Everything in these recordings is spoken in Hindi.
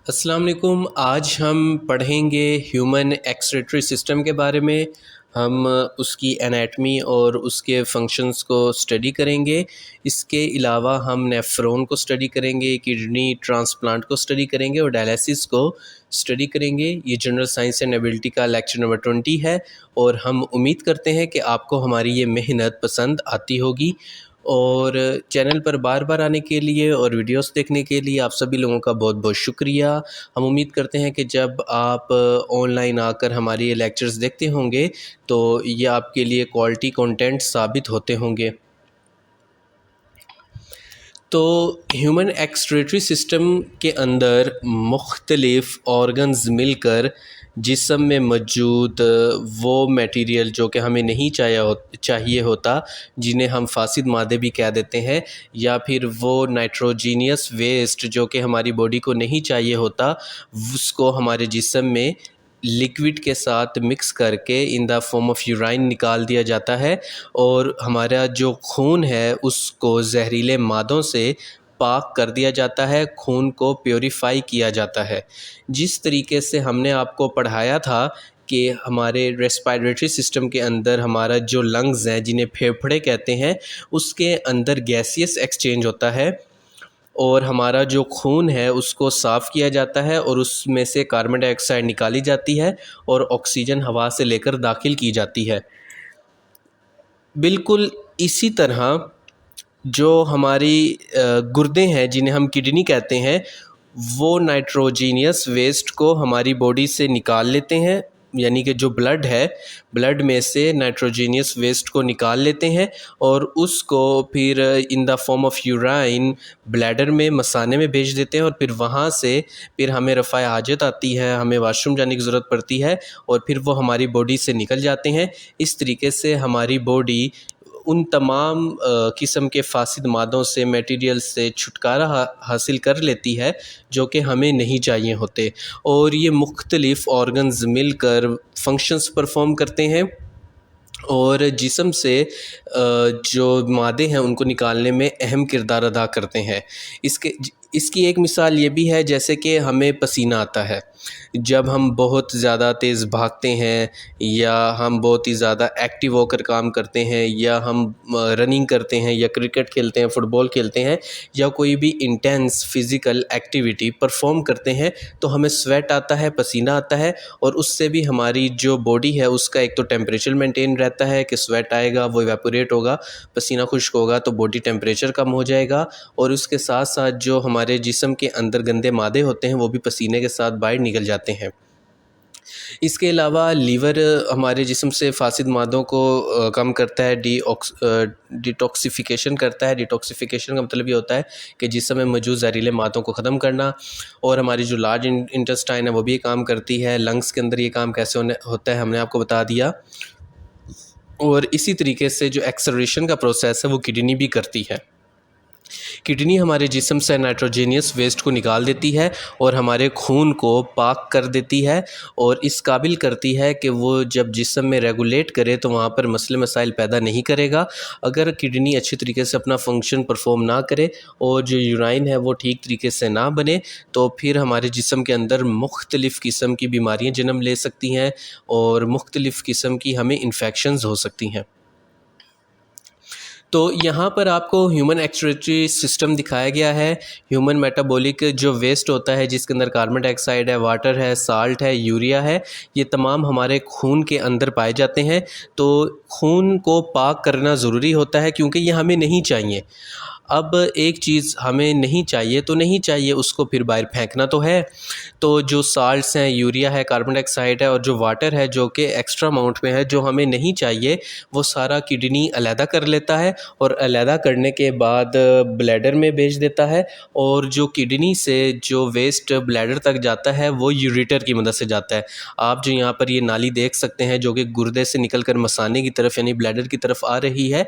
अस्सलाम वालेकुम। आज हम पढ़ेंगे ह्यूमन एक्सक्रीटरी सिस्टम के बारे में। हम उसकी एनाटमी और उसके फंक्शंस को स्टडी करेंगे। इसके अलावा हम नेफ्रॉन को स्टडी करेंगे, किडनी ट्रांसप्लांट को स्टडी करेंगे और डायलिसिस को स्टडी करेंगे। ये जनरल साइंस एंड एबिलिटी का लेक्चर नंबर 20 है और हम उम्मीद करते हैं कि आपको हमारी ये मेहनत पसंद आती होगी। और चैनल पर बार बार आने के लिए और वीडियोस देखने के लिए आप सभी लोगों का बहुत बहुत शुक्रिया। हम उम्मीद करते हैं कि जब आप ऑनलाइन आकर हमारे ये लेक्चर्स देखते होंगे तो ये आपके लिए क्वालिटी कंटेंट साबित होते होंगे। तो ह्यूमन एक्सक्रीटरी सिस्टम के अंदर मुख्तलिफ़ ऑर्गन्स मिलकर जिस्म में मौजूद वो मटेरियल जो कि हमें नहीं चाहिए होता, जिन्हें हम फासिद मादे भी कह देते हैं, या फिर वो नाइट्रोजीनियस वेस्ट जो कि हमारी बॉडी को नहीं चाहिए होता, उसको हमारे जिस्म में लिक्विड के साथ मिक्स करके in the form of urine निकाल दिया जाता है। और हमारा जो खून है उसको जहरीले मादों से पाक कर दिया जाता है, खून को प्योरीफाई किया जाता है। जिस तरीके से हमने आपको पढ़ाया था कि हमारे रेस्पिरेटरी सिस्टम के अंदर हमारा जो लंग्स हैं, जिन्हें फेफड़े कहते हैं, उसके अंदर गैसियस एक्सचेंज होता है और हमारा जो खून है उसको साफ़ किया जाता है और उसमें से कार्बन डाइऑक्साइड निकाली जाती है और ऑक्सीजन हवा से लेकर दाखिल की जाती है। बिल्कुल इसी तरह जो हमारी गुर्दे हैं, जिन्हें हम किडनी कहते हैं, वो नाइट्रोजीनियस वेस्ट को हमारी बॉडी से निकाल लेते हैं, यानी कि जो ब्लड है, ब्लड में से नाइट्रोजीनियस वेस्ट को निकाल लेते हैं और उसको फिर in the form of urine bladder में मसाने में भेज देते हैं। और फिर वहाँ से फिर हमें रफ़ाए हाजत आती है, हमें वाशरूम जाने की ज़रूरत पड़ती है और फिर वो हमारी बॉडी से निकल जाते हैं। इस तरीके से हमारी बॉडी उन तमाम किस्म के फासिद मादों से, मटेरियल से छुटकारा हासिल कर लेती है जो कि हमें नहीं चाहिए होते। और ये मुख्तलिफ़ ऑर्गन्स मिलकर फंक्शंस परफॉर्म करते हैं और जिस्म से जो मादे हैं उनको निकालने में अहम किरदार अदा करते हैं। इसकी एक मिसाल ये भी है, जैसे कि हमें पसीना आता है जब हम बहुत ज़्यादा तेज़ भागते हैं, या हम बहुत ही ज़्यादा एक्टिव होकर काम करते हैं, या हम रनिंग करते हैं, या क्रिकेट खेलते हैं, फ़ुटबॉल खेलते हैं, या कोई भी इंटेंस फ़िज़िकल एक्टिविटी परफॉर्म करते हैं, तो हमें स्वेट आता है, पसीना आता है। और उससे भी हमारी जो बॉडी है उसका एक तो टेम्परेचर मेंटेन रहता है कि स्वेट आएगा, वो इवेपोरेट होगा, पसीना खुश्क होगा तो बॉडी टेम्परेचर कम हो जाएगा। और उसके साथ साथ जो हमारे जिस्म के अंदर गंदे मादे होते हैं वो भी पसीने के साथ बाहर निकल जाते हैं। इसके अलावा लीवर हमारे जिस्म से फासिद मादों को कम करता है, डिटॉक्सिफिकेशन करता है। डिटॉक्सिफिकेशन का मतलब ये होता है कि जिस्म में मौजूद जहरीले मादों को ख़त्म करना। और हमारी जो लार्ज इंटेस्टाइन है वो भी ये काम करती है। लंग्स के अंदर ये काम कैसे होता है हमने आपको बता दिया। और इसी तरीके से जो एक्सक्रीशन का प्रोसेस है वो किडनी भी करती है। किडनी हमारे जिस्म से नाइट्रोजीनियस वेस्ट को निकाल देती है और हमारे खून को पाक कर देती है और इस काबिल करती है कि वो जब जिस्म में रेगुलेट करे तो वहाँ पर मसले मसाइल पैदा नहीं करेगा। अगर किडनी अच्छी तरीके से अपना फंक्शन परफॉर्म ना करे और जो यूराइन है वो ठीक तरीके से ना बने तो फिर हमारे जिस्म के अंदर मुख्तलिफ़ किस्म की बीमारियाँ जन्म ले सकती हैं और मुख्तलिफ़ किस्म की हमें इन्फेक्शंस हो सकती हैं। तो यहाँ पर आपको ह्यूमन एक्सक्रीटरी सिस्टम दिखाया गया है। ह्यूमन मेटाबॉलिक जो वेस्ट होता है, जिसके अंदर कार्बन डाइऑक्साइड है, वाटर है, साल्ट है, यूरिया है, ये तमाम हमारे खून के अंदर पाए जाते हैं। तो खून को पाक करना ज़रूरी होता है क्योंकि ये हमें नहीं चाहिए। अब एक चीज़ हमें नहीं चाहिए तो नहीं चाहिए, उसको फिर बाहर फेंकना तो है। तो जो साल्ट्स हैं, यूरिया है, कार्बन डाइऑक्साइड है और जो वाटर है जो कि एक्स्ट्रा अमाउंट में है, जो हमें नहीं चाहिए, वो सारा किडनी अलहदा कर लेता है और अलहदा करने के बाद ब्लैडर में भेज देता है। और जो किडनी से जो वेस्ट ब्लैडर तक जाता है वो यूरेटर की मदद से जाता है। आप जो यहाँ पर ये नाली देख सकते हैं जो कि गुर्दे से निकल कर मसाने की तरफ यानी ब्लैडर की तरफ आ रही है,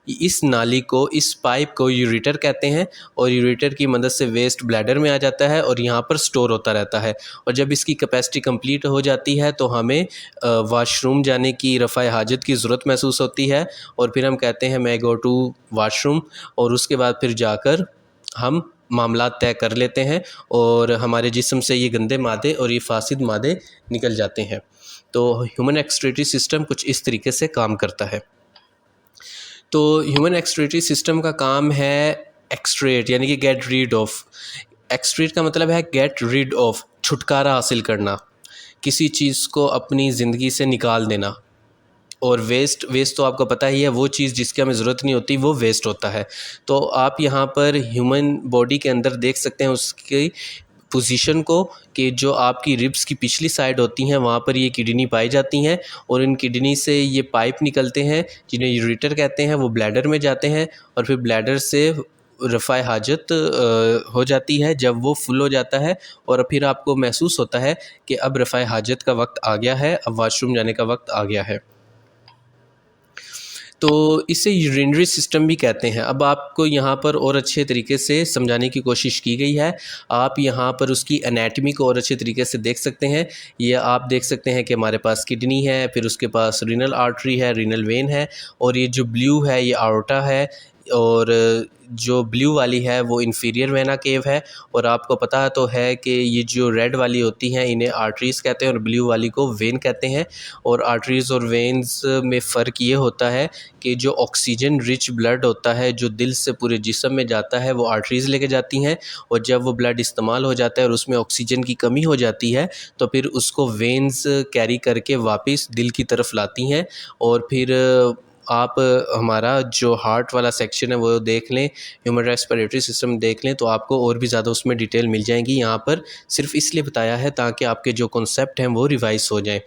इस नाली को, इस पाइप को यूरेटर कहते हैं। और यूरेटर की मदद से वेस्ट ब्लैडर में आ जाता है और यहाँ पर स्टोर होता रहता है। और जब इसकी कैपेसिटी कंप्लीट हो जाती है तो हमें वाशरूम जाने की, रफ़ाए हाजत की ज़रूरत महसूस होती है और फिर हम कहते हैं मैं गो टू वाशरूम। और उसके बाद फिर जाकर हम मामलात तय कर लेते हैं और हमारे जिस्म से ये गंदे मादे और ये फासिद मादे निकल जाते हैं। तो ह्यूमन एक्सक्रीटरी सिस्टम कुछ इस तरीके से काम करता है। तो ह्यूमन एक्सक्रीटरी सिस्टम का काम है एक्सट्रेट, यानी कि गेट रीड ऑफ। एक्सट्रेट का मतलब है गेट रीड ऑफ, छुटकारा हासिल करना, किसी चीज़ को अपनी ज़िंदगी से निकाल देना। और वेस्ट तो आपको पता ही है, वो चीज़ जिसकी हमें ज़रूरत नहीं होती वो वेस्ट होता है। तो आप यहाँ पर ह्यूमन बॉडी के अंदर देख सकते हैं उसकी पोजीशन को, कि जो आपकी रिब्स की पिछली साइड होती हैं वहाँ पर ये किडनी पाई जाती हैं, और इन किडनी से ये पाइप निकलते हैं जिन्हें यूरेटर कहते हैं, वो ब्लैडर में जाते हैं और फिर ब्लैडर से रफ़ाए हाजत हो जाती है। जब वो फुल हो जाता है और फिर आपको महसूस होता है कि अब रफ़ाए हाजत का वक्त आ गया है, अब वाशरूम जाने का वक्त आ गया है, तो इसे यूरिनरी सिस्टम भी कहते हैं। अब आपको यहाँ पर और अच्छे तरीके से समझाने की कोशिश की गई है। आप यहाँ पर उसकी एनाटमी को और अच्छे तरीके से देख सकते हैं। ये आप देख सकते हैं कि हमारे पास किडनी है, फिर उसके पास रीनल आर्टरी है, रीनल वेन है, और ये जो ब्लू है ये आर्टा है, और जो ब्लू वाली है वो इंफीरियर वेना केव है। और आपको पता तो है कि ये जो रेड वाली होती हैं इन्हें आर्टरीज़ कहते हैं और ब्लू वाली को वेन कहते हैं। और आर्टरीज़ और वेन्स में फ़र्क ये होता है कि जो ऑक्सीजन रिच ब्लड होता है जो दिल से पूरे जिस्म में जाता है वो आर्टरीज़ लेके जाती हैं, और जब वो ब्लड इस्तेमाल हो जाता है और उसमें ऑक्सीजन की कमी हो जाती है तो फिर उसको वेन्स कैरी करके वापस दिल की तरफ लाती हैं। और फिर आप हमारा जो हार्ट वाला सेक्शन है वो देख लें, ह्यूमन रेस्पिरेटरी सिस्टम देख लें, तो आपको और भी ज़्यादा उसमें डिटेल मिल जाएंगी। यहाँ पर सिर्फ इसलिए बताया है ताकि आपके जो कॉन्सेप्ट हैं वो रिवाइज हो जाएं।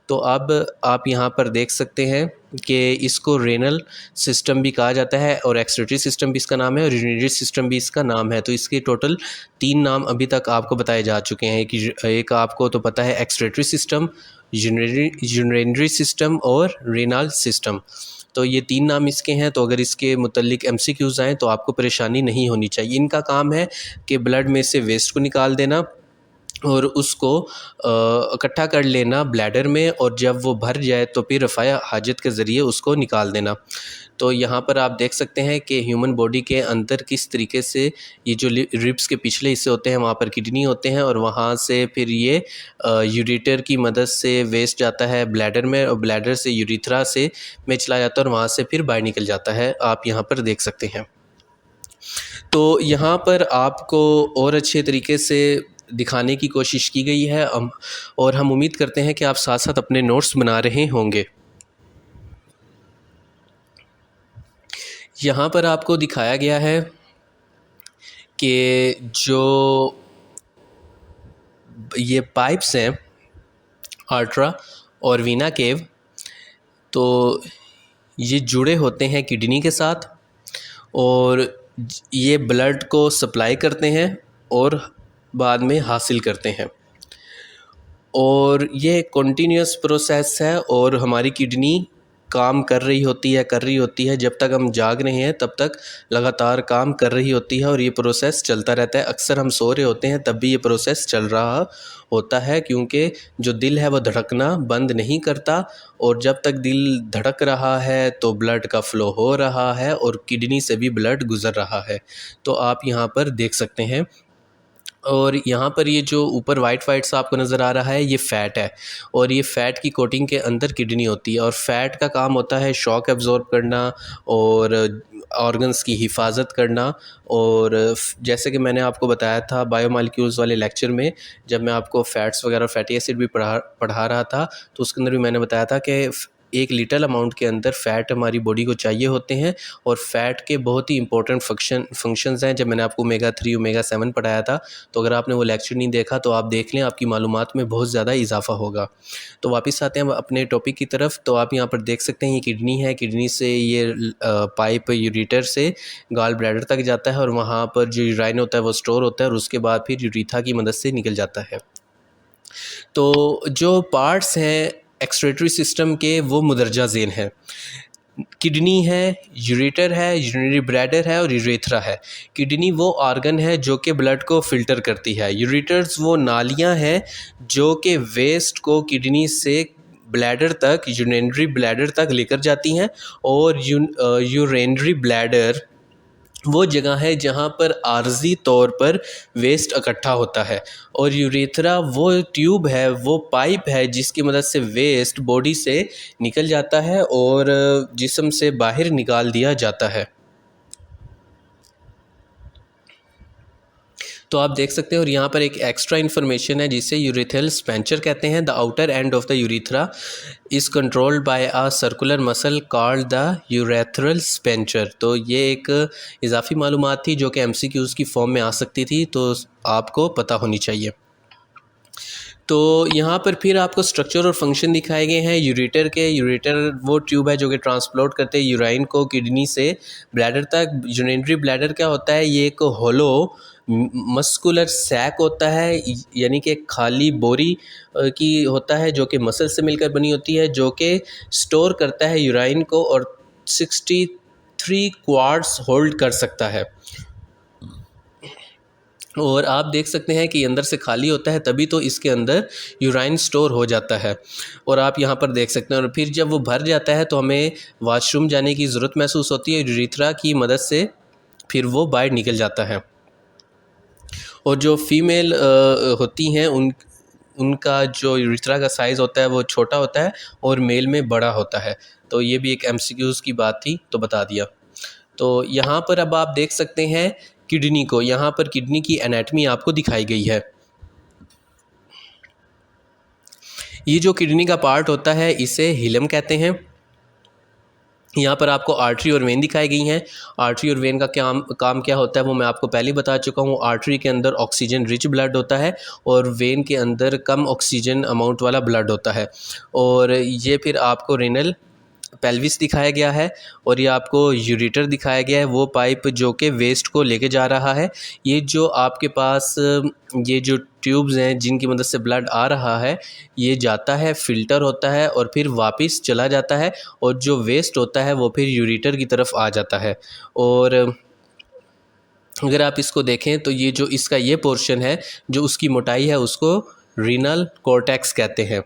तो अब आप यहाँ पर देख सकते हैं कि इसको रेनल सिस्टम भी कहा जाता है, और एक्सक्रीटरी सिस्टम भी इसका नाम है, और यूरिनरी सिस्टम भी इसका नाम है। तो इसके टोटल 3 नाम अभी तक आपको बताए जा चुके हैं कि एक आपको तो पता है एक्सक्रीटरी सिस्टम, यूरिनरी सिस्टम और रेनल सिस्टम। तो ये 3 नाम इसके हैं। तो अगर इसके मुतल्लिक MCQs आएँ तो आपको परेशानी नहीं होनी चाहिए। इनका काम है कि ब्लड में से वेस्ट को निकाल देना और उसको इकट्ठा कर लेना ब्लैडर में, और जब वो भर जाए तो फिर रफ़ाए हाजत के ज़रिए उसको निकाल देना। तो यहाँ पर आप देख सकते हैं कि ह्यूमन बॉडी के अंदर किस तरीके से ये जो रिब्स के पिछले हिस्से होते हैं वहाँ पर किडनी होते हैं, और वहाँ से फिर ये यूरेटर की मदद से वेस्ट जाता है ब्लैडर में, और ब्लैडर से यूरिथ्रा से में चला जाता है और वहाँ से फिर बाहर निकल जाता है। आप यहाँ पर देख सकते हैं। तो यहाँ पर आपको और अच्छे तरीके से दिखाने की कोशिश की गई है, और हम उम्मीद करते हैं कि आप साथ साथ अपने नोट्स बना रहे होंगे। यहाँ पर आपको दिखाया गया है कि जो ये पाइप्स हैं आर्ट्रा और वीना केव, तो ये जुड़े होते हैं किडनी के साथ, और ये ब्लड को सप्लाई करते हैं और बाद में हासिल करते हैं। और ये कंटिन्यूस प्रोसेस है, और हमारी किडनी काम कर रही होती है जब तक हम जाग रहे हैं तब तक लगातार काम कर रही होती है, और ये प्रोसेस चलता रहता है। अक्सर हम सो रहे होते हैं तब भी ये प्रोसेस चल रहा होता है, क्योंकि जो दिल है वो धड़कना बंद नहीं करता, और जब तक दिल धड़क रहा है तो ब्लड का फ़्लो हो रहा है और किडनी से भी ब्लड गुज़र रहा है। तो आप यहाँ पर देख सकते हैं। और यहाँ पर ये जो ऊपर वाइट सा आपको नज़र आ रहा है ये फ़ैट है, और ये फ़ैट की कोटिंग के अंदर किडनी होती है, और फ़ैट का काम होता है शॉक एब्ज़ॉर्ब करना और ऑर्गन्स की हिफाजत करना। और जैसे कि मैंने आपको बताया था बायोमॉलिक्यूल्स वाले लेक्चर में, जब मैं आपको फ़ैट्स वगैरह फैटी एसिड भी पढ़ा रहा था, तो उसके अंदर भी मैंने बताया था कि एक लिटल अमाउंट के अंदर फ़ैट हमारी बॉडी को चाहिए होते हैं, और फ़ैट के बहुत ही इंपॉर्टेंट फंक्शंस हैं। जब मैंने आपको ओमेगा 3 ओमेगा 7 पढ़ाया था, तो अगर आपने वो लेक्चर नहीं देखा तो आप देख लें, आपकी मालूमात में बहुत ज़्यादा इजाफा होगा। तो वापस आते हैं अपने टॉपिक की तरफ। तो आप यहाँ पर देख सकते हैं ये किडनी है, किडनी से ये पाइप यूरेटर से गॉल ब्लैडर तक जाता है, और वहाँ पर जो यूराइन होता है वो स्टोर होता है, और उसके बाद फिर यूरिथ्रा की मदद से निकल जाता है। तो जो पार्ट्स हैं एक्सक्रीटरी सिस्टम के वो मुदरजा ज़ेल हैं। किडनी है, यूरेटर है, यूरिनरी ब्लैडर है और यूरेथ्रा है। किडनी वो ऑर्गन है जो कि ब्लड को फ़िल्टर करती है। यूरेटर्स वो नालियाँ हैं जो कि वेस्ट को किडनी से ब्लैडर तक, यूरिनरी ब्लैडर तक लेकर जाती हैं, और यूरिनरी ब्लैडर वो जगह है जहाँ पर आर्जी तौर पर वेस्ट इकट्ठा होता है, और यूरेथ्रा वो ट्यूब है, वो पाइप है जिसकी मदद से वेस्ट बॉडी से निकल जाता है और जिस्म से बाहर निकाल दिया जाता है। तो आप देख सकते हैं, और यहाँ पर एक एक्स्ट्रा इन्फॉर्मेशन है जिसे यूरेथ्रल स्पेंचर कहते हैं। The outer end of the urethra is controlled by a circular muscle called the urethral sphincter. तो ये एक इजाफी मालूमात थी जो कि एमसीक्यूज़ की फॉर्म में आ सकती थी, तो आपको पता होनी चाहिए। तो यहाँ पर फिर आपको स्ट्रक्चर और फंक्शन दिखाए गए हैं यूरेटर के। यूरेटर वो ट्यूब है जो कि ट्रांसपोर्ट करते हैं यूराइन को किडनी से ब्लैडर तक। यूरिनरी ब्लैडर क्या होता है? ये एक होलो मस्कुलर सैक होता है, यानी कि खाली बोरी की होता है जो कि मसल से मिलकर बनी होती है, जो कि स्टोर करता है यूराइन को और 63 क्वार्ट्स होल्ड कर सकता है। और आप देख सकते हैं कि अंदर से खाली होता है, तभी तो इसके अंदर यूराइन स्टोर हो जाता है। और आप यहाँ पर देख सकते हैं, और फिर जब वो भर जाता है तो हमें वॉशरूम जाने की ज़रूरत महसूस होती है, यूरेथ्रा की मदद से फिर वो बाहर निकल जाता है। और जो फीमेल होती हैं उनका जो यूरेथ्रा का साइज़ होता है वो छोटा होता है और मेल में बड़ा होता है। तो ये भी एक एमसीक्यूज़ की बात थी, तो बता दिया। तो यहाँ पर अब आप देख सकते हैं किडनी को। यहाँ पर किडनी की एनाटमी आपको दिखाई गई है। ये जो किडनी का पार्ट होता है इसे हिलम कहते हैं। यहाँ पर आपको आर्टरी और वेन दिखाई गई हैं। आर्टरी और वेन का काम क्या होता है वो मैं आपको पहले ही बता चुका हूँ। आर्टरी के अंदर ऑक्सीजन रिच ब्लड होता है और वेन के अंदर कम ऑक्सीजन अमाउंट वाला ब्लड होता है। और ये फिर आपको रेनल पेल्विस दिखाया गया है, और ये आपको यूरेटर दिखाया गया है, वो पाइप जो कि वेस्ट को लेके जा रहा है। ये जो आपके पास ये जो ट्यूब्स हैं जिनकी मदद से ब्लड आ रहा है, ये जाता है, फ़िल्टर होता है और फिर वापस चला जाता है, और जो वेस्ट होता है वो फिर यूरेटर की तरफ आ जाता है। और अगर आप इसको देखें तो ये जो इसका ये पोर्शन है जो उसकी मोटाई है उसको रीनल कॉर्टेक्स कहते हैं,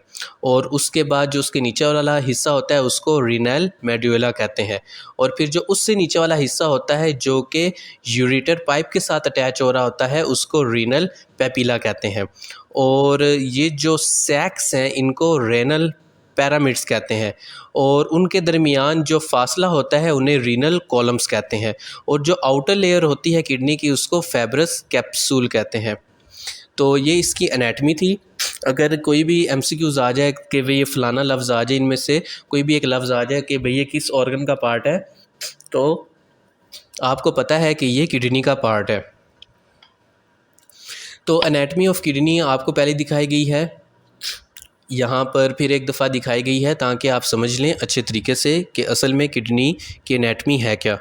और उसके बाद जो उसके नीचे वाला हिस्सा होता है उसको रीनल मेड्यूला कहते हैं, और फिर जो उससे नीचे वाला हिस्सा होता है जो कि यूरेटर पाइप के साथ अटैच हो रहा होता है उसको रीनल पेपिला कहते हैं। और ये जो सैक्स हैं इनको रेनल पैरामिड्स कहते हैं, और उनके दरमियान जो फासला होता है उन्हें रीनल कॉलम्स कहते हैं, और जो आउटर लेयर होती है किडनी की उसको फैब्रस कैप्सूल कहते हैं। तो ये इसकी एनाटमी थी। अगर कोई भी एमसीक्यूज़ आ जाए कि भाई ये फ़लाना लफ्ज़ आ जाए, इनमें से कोई भी एक लफ्ज़ आ जाए कि भाई ये किस ऑर्गन का पार्ट है, तो आपको पता है कि ये किडनी का पार्ट है। तो एनाटमी ऑफ किडनी आपको पहले दिखाई गई है, यहाँ पर फिर एक दफ़ा दिखाई गई है ताकि आप समझ लें अच्छे तरीके से कि असल में किडनी की एनाटमी है क्या।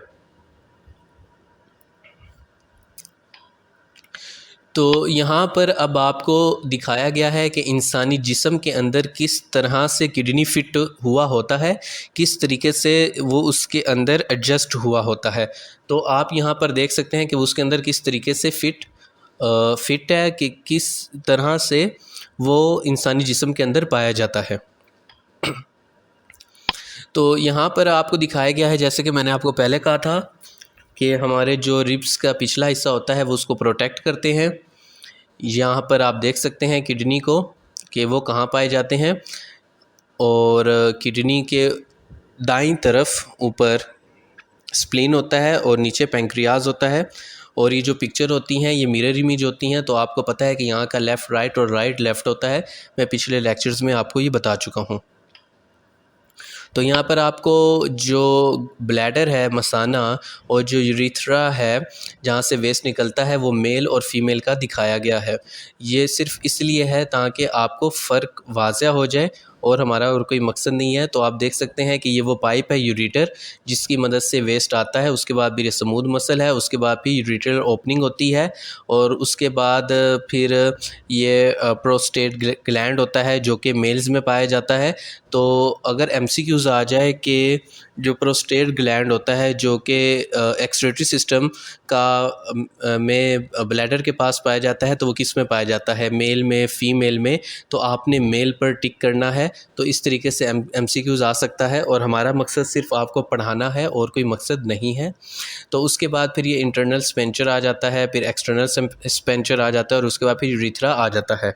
तो यहाँ पर अब आपको दिखाया गया है कि इंसानी जिस्म के अंदर किस तरह से किडनी फिट हुआ होता है, किस तरीके से वो उसके अंदर एडजस्ट हुआ होता है। तो आप यहाँ पर देख सकते हैं कि उसके अंदर किस तरीके से फिट है, कि किस तरह से वो इंसानी जिस्म के अंदर पाया जाता है। तो यहाँ पर आपको दिखाया गया है, जैसे कि मैंने आपको पहले कहा था कि हमारे जो रिब्स का पिछला हिस्सा होता है वो उसको प्रोटेक्ट करते हैं। यहाँ पर आप देख सकते हैं किडनी को कि वो कहाँ पाए जाते हैं, और किडनी के दाईं तरफ ऊपर स्प्लीन होता है और नीचे पैंक्रियाज होता है। और ये जो पिक्चर होती हैं ये मिरर इमेज होती हैं, तो आपको पता है कि यहाँ का लेफ़्ट राइट और राइट लेफ़्ट होता है। मैं पिछले लेक्चर्स में आपको ये बता चुका हूँ। तो यहाँ पर आपको जो ब्लैडर है मसाना और जो यूरेथ्रा है जहाँ से वेस्ट निकलता है वो मेल और फीमेल का दिखाया गया है। ये सिर्फ़ इसलिए है ताकि आपको फ़र्क वाज़ह हो जाए, और हमारा और कोई मकसद नहीं है। तो आप देख सकते हैं कि ये वो पाइप है यूरेटर जिसकी मदद से वेस्ट आता है। उसके बाद फिर ये स्मूथ मसल है, उसके बाद फिर यूरेटर ओपनिंग होती है, और उसके बाद फिर ये प्रोस्टेट ग्लैंड होता है जो कि मेल्स में पाया जाता है। तो अगर एमसीक्यूज़ आ जाए कि जो प्रोस्टेट ग्लैंड होता है जो कि एक्सक्रीटरी सिस्टम का में ब्लैडर के पास पाया जाता है, तो वो किस में पाया जाता है, मेल में, फ़ीमेल में, तो आपने मेल पर टिक करना है। है। तो इस तरीके से MCQs आ सकता है और हमारा मकसद सिर्फ आपको पढ़ाना है और कोई मकसद नहीं है। तो उसके बाद फिर ये इंटरनल स्पेंचर आ जाता है, फिर एक्सटर्नल स्पेंचर आ जाता है और उसके बाद फिर यूरिथ्रा आ जाता है।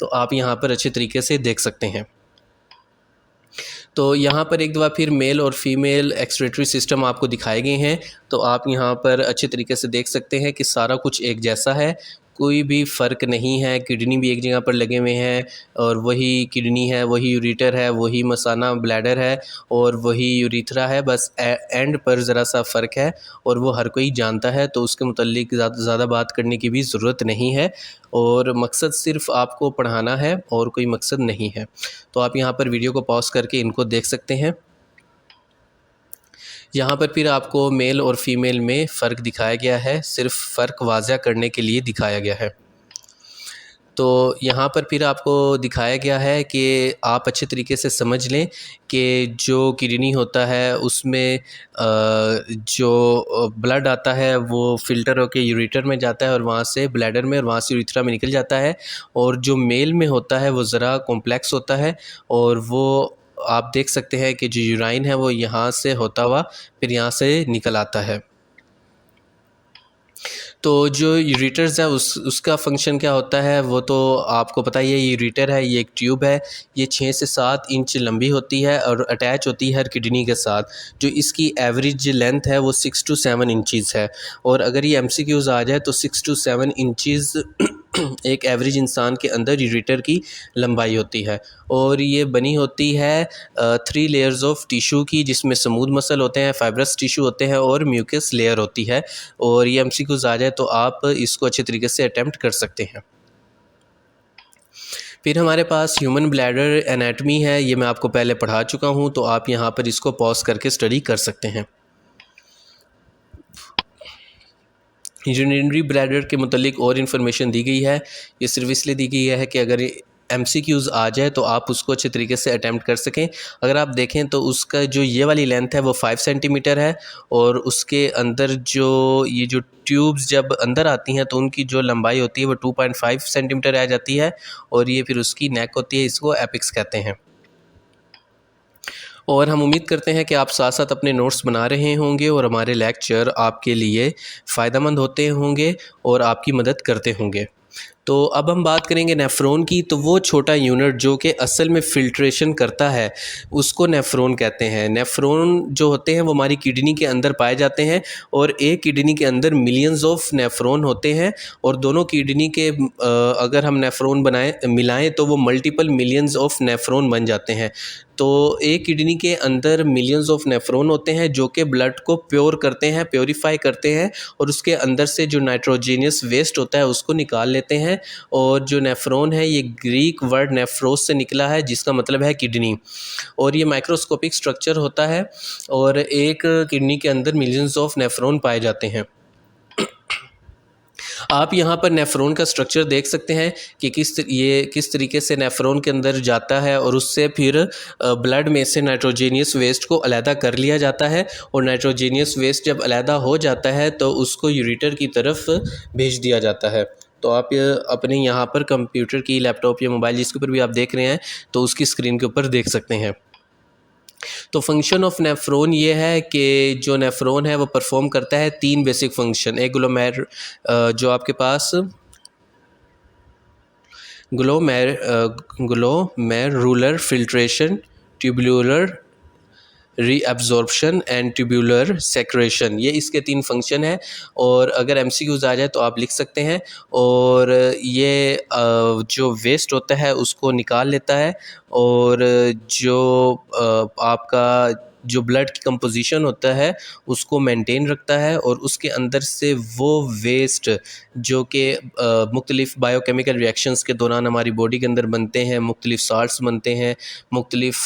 तो आप यहाँ पर अच्छे तरीके से देख सकते हैं। तो यहाँ पर एक दफ़ा फिर मेल और फीमेल एक्सक्रीटरी सिस्टम आपको दिखाए गए हैं। तो आप यहाँ पर अच्छे तरीके से देख सकते हैं कि सारा कुछ एक जैसा है, कोई भी फ़र्क नहीं है। किडनी भी एक जगह पर लगे हुए हैं और वही किडनी है, वही यूरेटर है, वही मसाना ब्लैडर है और वही यूरिथ्रा है। बस एंड पर ज़रा सा फ़र्क है और वो हर कोई जानता है, तो उसके मुतल्लिक ज़्यादा बात करने की भी ज़रूरत नहीं है और मकसद सिर्फ़ आपको पढ़ाना है और कोई मकसद नहीं है। तो आप यहाँ पर वीडियो को पॉज़ करके इनको देख सकते हैं। यहाँ पर फिर आपको मेल और फीमेल में फ़र्क दिखाया गया है, सिर्फ फ़र्क वाज़ह करने के लिए दिखाया गया है। तो यहाँ पर फिर आपको दिखाया गया है कि आप अच्छे तरीके से समझ लें कि जो किडनी होता है उसमें जो ब्लड आता है वो फ़िल्टर होकर यूरेटर में जाता है और वहाँ से ब्लैडर में और वहाँ से यूरिथ्रा में निकल जाता है। और जो मेल में होता है वो ज़रा कॉम्प्लेक्स होता है और वो आप देख सकते हैं कि जो यूराइन है वो यहाँ से होता हुआ फिर यहाँ से निकल आता है। तो जो यूरेटर्स है उसका फ़ंक्शन क्या होता है वो तो आपको पता ही है। ये यूरेटर है, ये एक ट्यूब है, ये 6 से 7 इंच लंबी होती है और अटैच होती है हर किडनी के साथ। जो इसकी एवरेज लेंथ है वो 6 to 7 इंचज़ है। और अगर ये MCQs आ जाए तो 6 to 7 इंचज़ एक एवरेज इंसान के अंदर यूरेटर की लंबाई होती है। और ये बनी होती है 3 लेयर्स ऑफ टिशू की, जिसमें स्मूथ मसल होते हैं, फाइब्रस टिशू होते हैं और म्यूकस लेयर होती है। और ये MCQs आ जाए तो आप इसको अच्छे तरीके से अटेम्प्ट कर सकते हैं। फिर हमारे पास ह्यूमन ब्लैडर एनाटमी है, ये मैं आपको पहले पढ़ा चुका हूँ, तो आप यहाँ पर इसको पॉज करके स्टडी कर सकते हैं। यूरिनरी ब्लैडर के मुतालिक और इन्फॉर्मेशन दी गई है। ये सिर्फ इसलिए दी गई है कि अगर MCQs आ जाए तो आप उसको अच्छे तरीके से अटैम्प्ट कर सकें। अगर आप देखें तो उसका जो ये वाली लेंथ है वो 5 सेंटीमीटर है और उसके अंदर जो ये जो ट्यूब्स जब अंदर आती हैं तो उनकी जो लंबाई होती है वो 2.5 सेंटीमीटर आ जाती है और ये फिर उसकी नेक होती है, इसको एपिक्स कहते हैं। और हम उम्मीद करते हैं कि आप साथ साथ अपने नोट्स बना रहे होंगे और हमारे लेक्चर आपके लिए फ़ायदेमंद होते होंगे और आपकी मदद करते होंगे। तो अब हम बात करेंगे नेफ्रॉन की। तो वो छोटा यूनिट जो कि असल में फ़िल्ट्रेशन करता है उसको नेफ्रॉन कहते हैं। नेफ्रॉन जो होते हैं वो हमारी किडनी के अंदर पाए जाते हैं और एक किडनी के अंदर मिलियंस ऑफ नेफ्रॉन होते हैं और दोनों किडनी के अगर हम नेफ्रॉन मिलाएं तो वो मल्टीपल मिलियंस ऑफ नेफ्रॉन बन जाते हैं। तो एक किडनी के अंदर मिलियंस ऑफ नेफ्रॉन होते हैं जो कि ब्लड को प्योर करते हैं, प्योरीफाई करते हैं और उसके अंदर से जो नाइट्रोजीनियस वेस्ट होता है उसको निकाल लेते हैं। और जो नेफ्रॉन है ये ग्रीक वर्ड नेफ्रोस से निकला है जिसका मतलब है किडनी। और ये माइक्रोस्कोपिक स्ट्रक्चर होता है और एक किडनी के अंदर मिलियंस ऑफ नेफ्रॉन पाए जाते हैं। आप यहाँ पर नेफ्रॉन का स्ट्रक्चर देख सकते हैं कि किस तरीके से नेफ्रॉन के अंदर जाता है और उससे फिर ब्लड में से नाइट्रोजीनियस वेस्ट को अलहदा कर लिया जाता है। और नाइट्रोजीनियस वेस्ट जब अलहदा हो जाता है तो उसको यूरेटर की तरफ भेज दिया जाता है। तो आप अपने यहाँ पर कंप्यूटर की, लैपटॉप या मोबाइल जिसके ऊपर भी आप देख रहे हैं तो उसकी स्क्रीन के ऊपर देख सकते हैं। तो फंक्शन ऑफ नेफ्रॉन ये है कि जो नेफ्रॉन है वो परफॉर्म करता है 3 बेसिक फंक्शन। एक जो आपके पास glomerular filtration, tubular reabsorption and tubular secretion, ये इसके 3 फंक्शन हैं। और अगर MCQs आ जाए तो आप लिख सकते हैं। और ये जो वेस्ट होता है उसको निकाल लेता है और जो आपका जो ब्लड की कंपोजिशन होता है उसको मेंटेन रखता है और उसके अंदर से वो वेस्ट जो कि मुख्तलिफ़ बायोकेमिकल रिएक्शंस के दौरान हमारी बॉडी के अंदर बनते हैं, मुख्तलिफ़ साल्ट्स बनते हैं, मुख्तलिफ़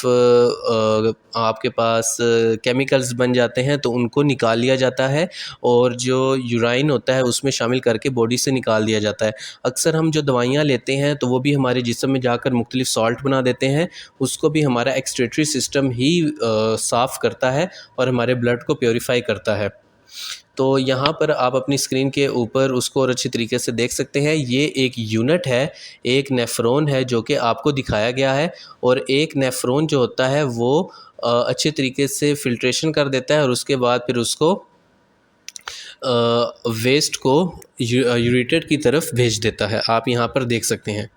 आपके पास केमिकल्स बन जाते हैं, तो उनको निकाल लिया जाता है और जो यूराइन होता है उसमें शामिल करके बॉडी से निकाल दिया जाता है। अक्सर हम जो दवाइयाँ लेते हैं तो वो भी हमारे जिस्म में जाकर मुख्तलिफ़ साल्ट बना देते हैं, उसको भी हमारा एक्सक्रीटरी सिस्टम ही साफ़ करता है और हमारे ब्लड को प्योरीफाई करता है। तो यहाँ पर आप अपनी स्क्रीन के ऊपर उसको और अच्छी तरीके से देख सकते हैं। ये एक यूनिट है, एक नेफ्रॉन है जो कि आपको दिखाया गया है, और एक नेफ्रॉन जो होता है वो अच्छे तरीके से फ़िल्ट्रेशन कर देता है और उसके बाद फिर उसको वेस्ट को यूरेटर की तरफ भेज देता है। आप यहाँ पर देख सकते हैं।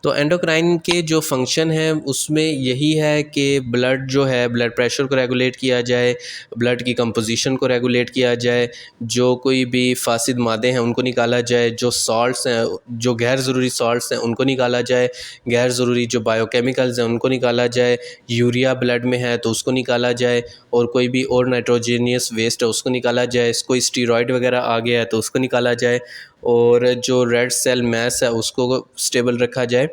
तो एंडोक्राइन के जो फंक्शन है उसमें यही है कि ब्लड जो है, ब्लड प्रेशर को रेगुलेट किया जाए, ब्लड की कंपोजिशन को रेगुलेट किया जाए, जो कोई भी फासिद मादे हैं उनको निकाला जाए, जो सॉल्ट्स हैं, जो गैर ज़रूरी सॉल्ट्स हैं उनको निकाला जाए, गैर ज़रूरी जो बायोकेमिकल्स हैं उनको निकाला जाए, यूरिया ब्लड में है तो उसको निकाला जाए, और कोई भी और नाइट्रोजीनियस वेस्ट है उसको निकाला जाए, कोई स्टीरॉयड वगैरह आ गया है तो उसको निकाला जाए, और जो रेड सेल मैस है उसको स्टेबल रखा जाए।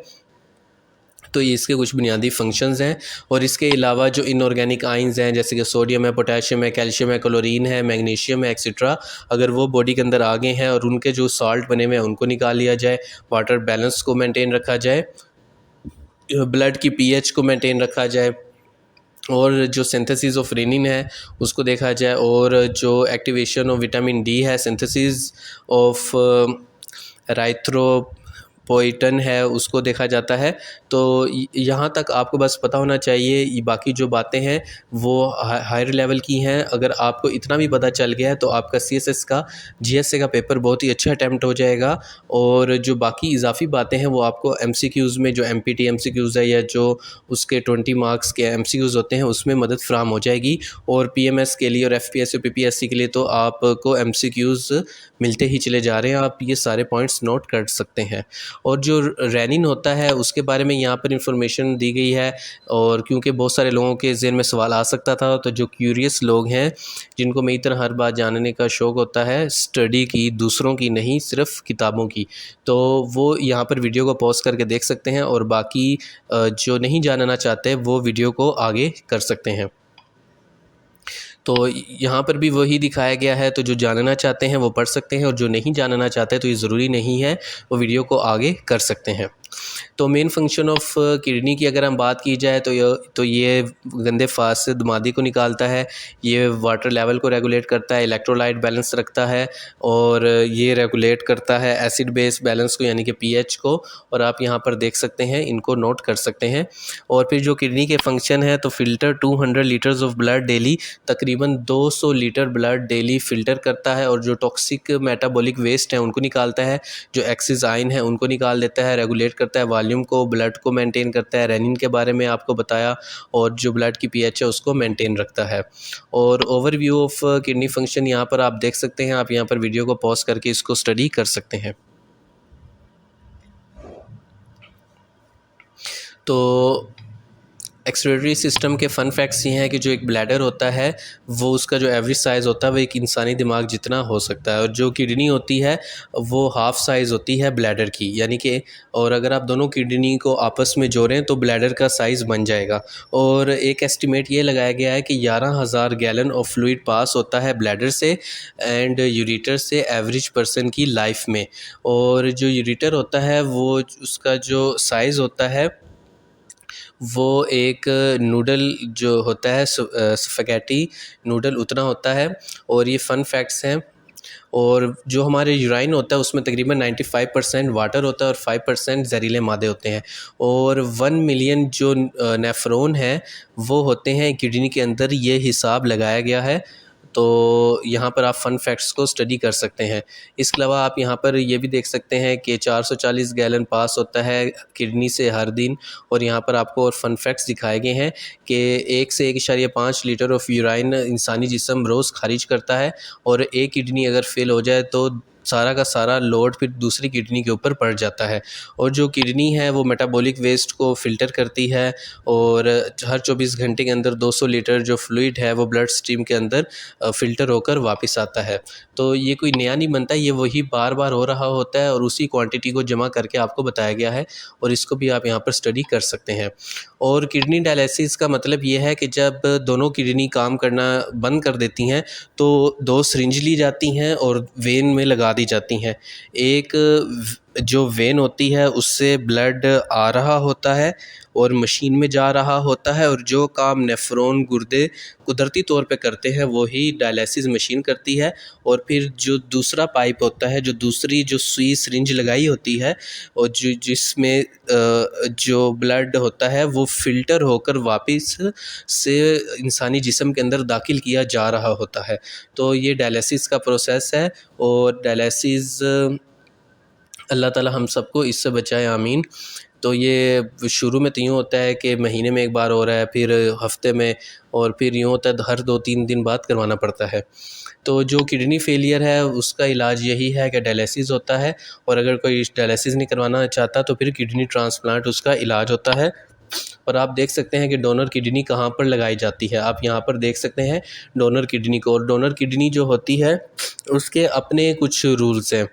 तो ये इसके कुछ बुनियादी फंक्शंस हैं। और इसके अलावा जो इनऑर्गेनिक आइंस हैं जैसे कि सोडियम है, पोटेशियम है, कैल्शियम है, क्लोरीन है, मैग्नीशियम है, एक्सेट्रा, अगर वो बॉडी के अंदर आ गए हैं और उनके जो सॉल्ट बने हुए हैं उनको निकाल लिया जाए, वाटर बैलेंस को मेंटेन रखा जाए, ब्लड की पीएच को मेंटेन रखा जाए, और जो सिंथेसिस ऑफ रेनिन है उसको देखा जाए, और जो एक्टिवेशन ऑफ विटामिन डी है, सिंथेसिस ऑफ एराइथ्रोपोइटन है उसको देखा जाता है। तो यहाँ तक आपको बस पता होना चाहिए। बाकी जो बातें हैं वो हायर लेवल की हैं। अगर आपको इतना भी पता चल गया है तो आपका सीएसएस का, जीएसए का पेपर बहुत ही अच्छा अटैम्प्ट हो जाएगा। और जो बाकी इजाफी बातें हैं वो आपको एमसीक्यूज़ में, जो एमपीटी एमसीक्यूज़ है या जो उसके 20 मार्क्स के एमसीक्यूज़ होते हैं उसमें मदद फ्राहम हो जाएगी। और पीएमएस के लिए और एफपीएससी पीपीएससी के लिए तो आपको एमसीक्यूज़ मिलते ही चले जा रहे हैं। आप ये सारे पॉइंट्स नोट कर सकते हैं। और जो रेनिन होता है उसके बारे में यहाँ पर इंफॉर्मेशन दी गई है, और क्योंकि बहुत सारे लोगों के ज़हन में सवाल आ सकता था, तो जो क्यूरियस लोग हैं जिनको मेरी तरह हर बात जानने का शौक़ होता है, स्टडी की, दूसरों की नहीं, सिर्फ किताबों की, तो वो यहाँ पर वीडियो को पॉज करके देख सकते हैं। और बाकी जो नहीं जानना चाहते वो वीडियो को आगे कर सकते हैं। तो यहाँ पर भी वही दिखाया गया है। तो जो जानना चाहते हैं वो पढ़ सकते हैं, और जो नहीं जानना चाहते तो ये ज़रूरी नहीं है, वो वीडियो को आगे कर सकते हैं। तो मेन फंक्शन ऑफ किडनी की अगर हम बात की जाए तो ये गंदे फासिद मादे को निकालता है, ये वाटर लेवल को रेगुलेट करता है, इलेक्ट्रोलाइट बैलेंस रखता है, और ये रेगुलेट करता है एसिड बेस बैलेंस को यानी कि पीएच को। और आप यहाँ पर देख सकते हैं, इनको नोट कर सकते हैं। और फिर जो किडनी के फंक्शन है तो filter 200 litres of blood daily, तकरीबन 200 लीटर ब्लड डेली फ़िल्टर करता है, और जो टॉक्सिक मेटाबॉलिक वेस्ट हैं उनको निकालता है, जो एक्सिस आइन है उनको निकाल देता है, रेगुलेट करता है वॉल्यूम को, ब्लड को मेंटेन करता है, रेनिन के बारे में आपको बताया, और जो ब्लड की पीएच है उसको मेंटेन रखता है। और ओवरव्यू ऑफ किडनी फंक्शन यहाँ पर आप देख सकते हैं। आप यहाँ पर वीडियो को पॉज करके इसको स्टडी कर सकते हैं। तो एक्सक्रीटरी सिस्टम के फ़न फैक्ट्स ये हैं कि जो एक ब्लैडर होता है वो उसका जो एवरेज साइज़ होता है वो एक इंसानी दिमाग जितना हो सकता है, और जो किडनी होती है वो हाफ़ साइज़ होती है ब्लैडर की, यानी कि, और अगर आप दोनों किडनी को आपस में जोड़ें तो ब्लैडर का साइज़ बन जाएगा। और एक एस्टिमेट ये लगाया गया है कि 11,000 गैलन ऑफ फ्लूइड पास होता है ब्लैडर से एंड यूरेटर से एवरेज पर्सन की लाइफ में। और जो यूरेटर होता है वो उसका जो साइज़ होता है वो एक नूडल जो होता है, स्पैगेटी नूडल उतना होता है। और ये फ़न फैक्ट्स हैं। और जो हमारे यूराइन होता है उसमें तकरीबन 95% वाटर होता है और 5% जहरीले मादे होते हैं। और 1 मिलियन जो नेफ्रॉन हैं वो होते हैं किडनी के अंदर, ये हिसाब लगाया गया है। तो यहाँ पर आप फ़न फैक्ट्स को स्टडी कर सकते हैं। इसके अलावा आप यहाँ पर ये भी देख सकते हैं कि 440 गैलन पास होता है किडनी से हर दिन। और यहाँ पर आपको और फ़न फैक्ट्स दिखाए गए हैं कि 1 से 1.5 लीटर ऑफ यूराइन इंसानी जिस्म रोज़ खारिज करता है, और एक किडनी अगर फेल हो जाए तो सारा का सारा लोड फिर दूसरी किडनी के ऊपर पड़ जाता है। और जो किडनी है वो मेटाबॉलिक वेस्ट को फ़िल्टर करती है, और हर 24 घंटे के अंदर 200 लीटर जो फ्लूइड है वो ब्लड स्ट्रीम के अंदर फ़िल्टर होकर वापस आता है। तो ये कोई नया नहीं बनता, ये वही बार बार हो रहा होता है, और उसी क्वांटिटी को जमा करके आपको बताया गया है, और इसको भी आप यहाँ पर स्टडी कर सकते हैं। और किडनी डायलिसिस का मतलब ये है कि जब दोनों किडनी काम करना बंद कर देती हैं तो 2 सिरिंज ली जाती हैं और वेन में लगा दी जाती हैं। एक जो वेन होती है उससे ब्लड आ रहा होता है और मशीन में जा रहा होता है, और जो काम नेफ्रॉन गुर्दे कुदरती तौर पे करते हैं वही डायलिसिस मशीन करती है। और फिर जो दूसरा पाइप होता है, जो दूसरी जो सुई सिरिंज लगाई होती है और जिसमें जो ब्लड होता है वो फ़िल्टर होकर वापस से इंसानी जिस्म के अंदर दाखिल किया जा रहा होता है। तो ये डायलिसिस का प्रोसेस है। और डायलिसिस अल्लाह ताला हम सबको इससे बचाए, आमीन। तो ये शुरू में तो यूँ होता है कि महीने में एक बार हो रहा है, फिर हफ्ते में, और फिर यूँ होता है हर 2-3 दिन बाद करवाना पड़ता है। तो जो किडनी फेलियर है उसका इलाज यही है कि डायलिसिस होता है, और अगर कोई डायलिसिस नहीं करवाना चाहता तो फिर किडनी ट्रांसप्लांट उसका इलाज होता है। और आप देख सकते हैं कि डोनर किडनी कहाँ पर लगाई जाती है। आप यहाँ पर देख सकते हैं डोनर किडनी को। और डोनर किडनी जो होती है उसके अपने कुछ रूल्स हैं।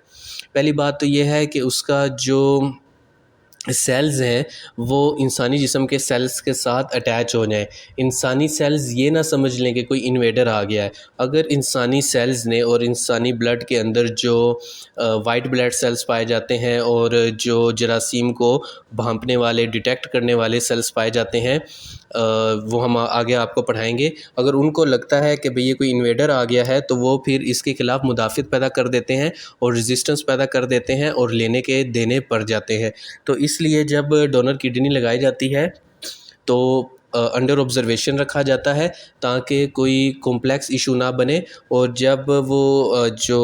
पहली बात तो ये है कि उसका जो सेल्स हैं वो इंसानी जिस्म के सेल्स के साथ अटैच हो जाएं। इंसानी सेल्स ये ना समझ लें कि कोई इन्वेडर आ गया है। अगर इंसानी सेल्स ने और इंसानी ब्लड के अंदर जो वाइट ब्लड सेल्स पाए जाते हैं और जो जरासीम को भांपने वाले, डिटेक्ट करने वाले सेल्स पाए जाते हैं, वो हम आगे आपको पढ़ाएंगे। अगर उनको लगता है कि भाई ये कोई इन्वेडर आ गया है तो वो फिर इसके ख़िलाफ़ मुदाफ़ित पैदा कर देते हैं और रेजिस्टेंस पैदा कर देते हैं और लेने के देने पड़ जाते हैं। तो इसलिए जब डोनर किडनी लगाई जाती है तो अंडर ऑब्जर्वेशन रखा जाता है ताकि कोई कॉम्प्लेक्स इशू ना बने। और जब वो जो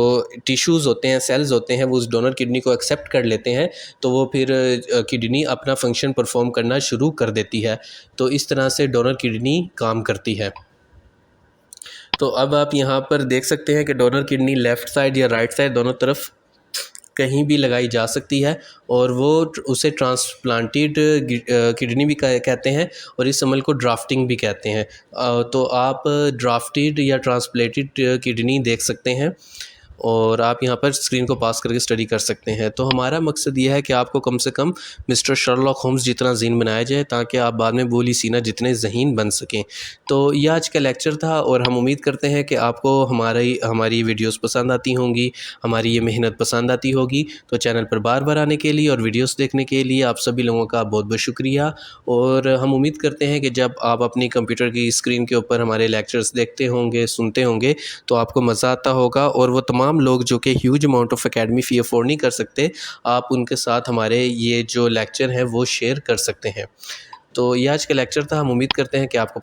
टिश्यूज़ होते हैं, सेल्स होते हैं, वो उस डोनर किडनी को एक्सेप्ट कर लेते हैं तो वो फिर किडनी अपना फंक्शन परफॉर्म करना शुरू कर देती है। तो इस तरह से डोनर किडनी काम करती है। तो अब आप यहाँ पर देख सकते हैं कि डोनर किडनी लेफ़्ट साइड या राइट साइड दोनों तरफ कहीं भी लगाई जा सकती है, और वो उसे ट्रांसप्लांटेड किडनी भी कहते हैं, और इस अमल को ड्राफ्टिंग भी कहते हैं। तो आप ड्राफ्टेड या ट्रांसप्लांटेड किडनी देख सकते हैं, और आप यहाँ पर स्क्रीन को पास करके स्टडी कर सकते हैं। तो हमारा मकसद ये है कि आपको कम से कम मिस्टर शर्लॉक होम्स जितना ज़हीन बनाया जाए ताकि आप बाद में बोली सीना जितने ज़हीन बन सकें। तो ये आज का लेक्चर था, और हम उम्मीद करते हैं कि आपको हमारी वीडियोस पसंद आती होंगी, हमारी ये मेहनत पसंद आती होगी। तो चैनल पर बार बार आने के लिए और वीडियोस देखने के लिए आप सभी लोगों का बहुत बहुत शुक्रिया। और हम उम्मीद करते हैं कि जब आप अपनी कंप्यूटर की स्क्रीन के ऊपर हमारे लेक्चर्स देखते होंगे, सुनते होंगे, तो आपको मज़ा आता होगा। और वो तमाम लोग जो कि huge amount of academy fee afford नहीं कर सकते, आप उनके साथ हमारे ये जो लेक्चर हैं वो शेयर कर सकते हैं। तो ये आज का लेक्चर था। हम उम्मीद करते हैं कि आपको